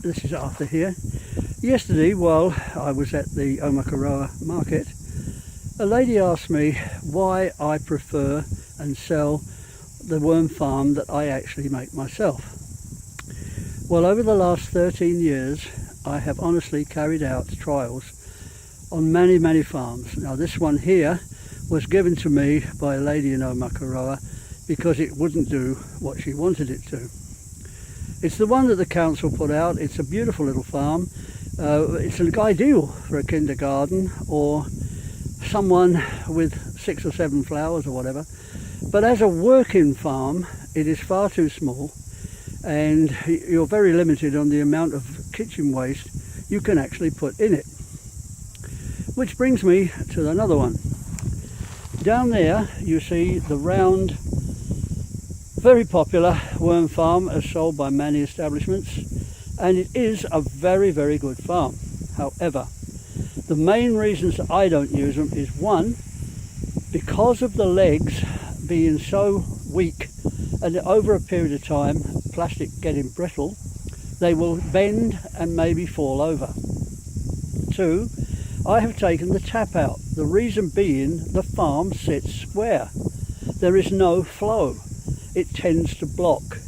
this is Arthur here. Yesterday, while I was at the Omakoroa market, a lady asked me why I prefer and sell the worm farm that I actually make myself. Well, over the last 13 years, I have honestly carried out trials on many farms. Now, this one here was given to me by a lady in Omakoroa because it wouldn't do what she wanted it to. It's the one that the council put out. It's a beautiful little farm. It's ideal for a kindergarten or someone with 6 or 7 flowers or whatever. But as a working farm, it is far too small, and you're very limited on the amount of kitchen waste you can actually put in it. Which brings me to another one. Down there you see the round, very popular worm farm as sold by many establishments, and it is a very good farm. However, the main reasons that I don't use them is, one, because of the legs being so weak, and over a period of time, plastic getting brittle, they will bend and maybe fall over. 2, I have taken the tap out. The reason being, the farm sits square. There is no flow. It tends to block.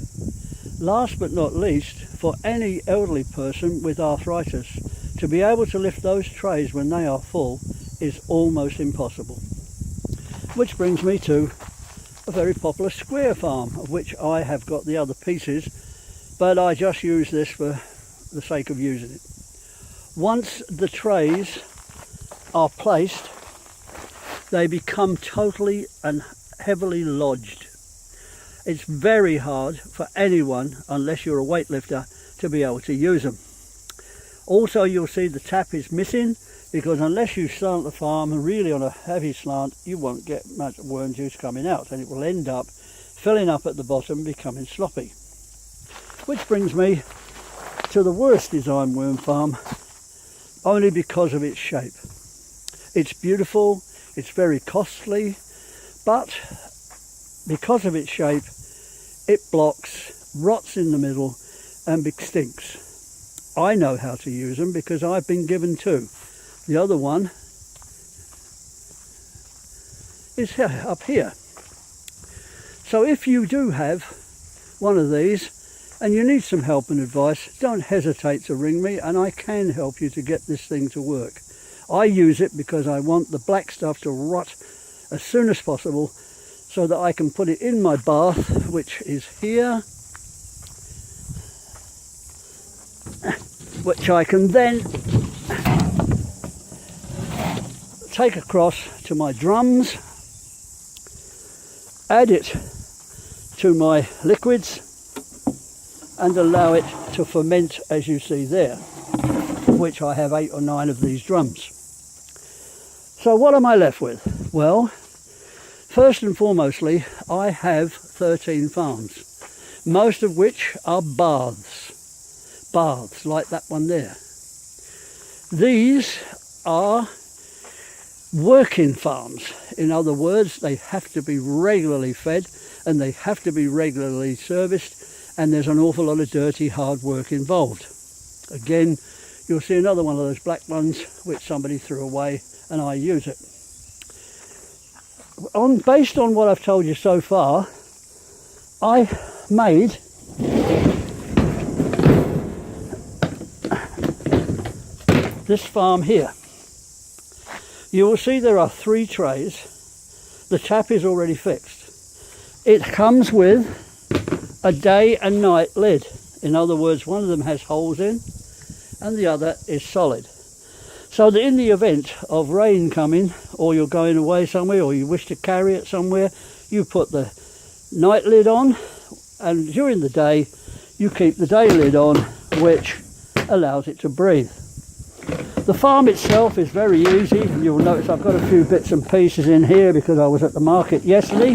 Last but not least, for any elderly person with arthritis, to be able to lift those trays when they are full is almost impossible. Which brings me to a very popular square farm, of which I have got the other pieces, but I just use this for the sake of using it. Once the trays are placed, they become totally and heavily lodged. It's very hard for anyone, unless you're a weightlifter, to be able to use them. Also, you'll see the tap is missing, because unless you slant the farm really on a heavy slant, you won't get much worm juice coming out, and it will end up filling up at the bottom, becoming sloppy. Which brings me to the worst design worm farm, only because of its shape. It's beautiful, it's very costly, but because of its shape, it blocks, rots in the middle, and stinks. I know how to use them because I've been given 2. The other one is up here. So if you do have one of these and you need some help and advice, don't hesitate to ring me, and I can help you to get this thing to work. I use it because I want the black stuff to rot as soon as possible, so that I can put it in my bath, which is here, which I can then take across to my drums, add it to my liquids, and allow it to ferment, as you see there, which I have 8 or 9 of these drums. So what am I left with? Well, first and foremostly, I have 13 farms, most of which are baths like that one there. These are working farms. In other words, they have to be regularly fed and they have to be regularly serviced, and there's an awful lot of dirty hard work involved. Again, you'll see another one of those black ones which somebody threw away, and I use it. Based on what I've told you so far, I made this farm here. You will see there are 3 trays. The tap is already fixed. It comes with a day and night lid. In other words, one of them has holes in and the other is solid. So that in the event of rain coming, or you're going away somewhere, or you wish to carry it somewhere, you put the night lid on, and during the day you keep the day lid on, which allows it to breathe. The farm itself is very easy, and you'll notice I've got a few bits and pieces in here because I was at the market yesterday.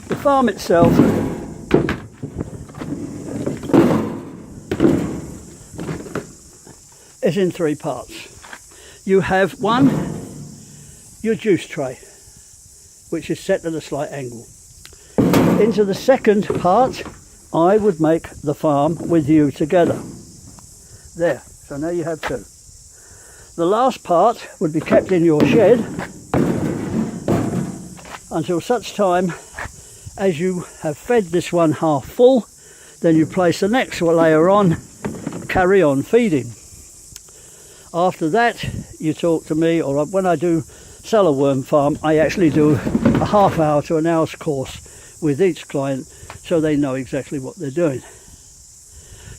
The farm itself is in 3 parts. You have one, your juice tray, which is set at a slight angle. into the second part, I would make the farm with you together. There, so now you have two. The last part would be kept in your shed until such time as you have fed this one half full. Then you place the next layer on, carry on feeding. After that, you talk to me, or when I do sell a worm farm, I actually do a half hour to an hour's course with each client so they know exactly what they're doing.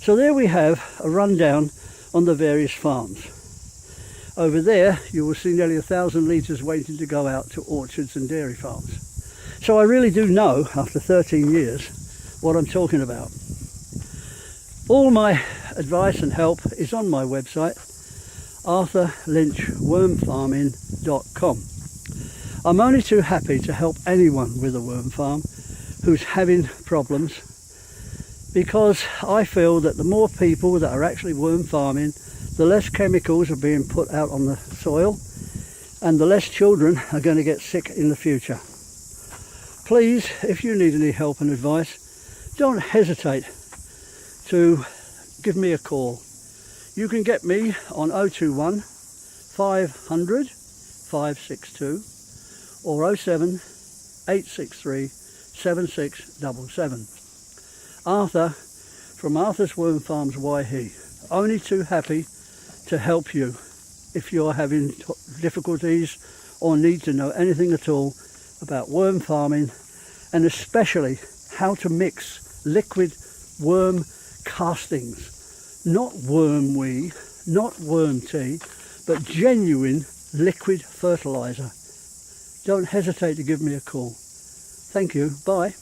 So there we have a rundown on the various farms. Over there you will see nearly 1,000 litres waiting to go out to orchards and dairy farms. So I really do know, after 13 years, what I'm talking about. All my advice and help is on my website, arthurlynchwormfarming.com. I'm only too happy to help anyone with a worm farm who's having problems, because I feel that the more people that are actually worm farming, the less chemicals are being put out on the soil, and the less children are going to get sick in the future. Please, if you need any help and advice, don't hesitate to give me a call. You can get me on 021 500 562 or 07 863 7677. Arthur from Arthur's Worm Farms Waihi. Only too happy to help you if you're having difficulties or need to know anything at all about worm farming, and especially how to mix liquid worm castings. Not worm wee, not worm tea, but genuine liquid fertilizer. Don't hesitate to give me a call. Thank you. Bye.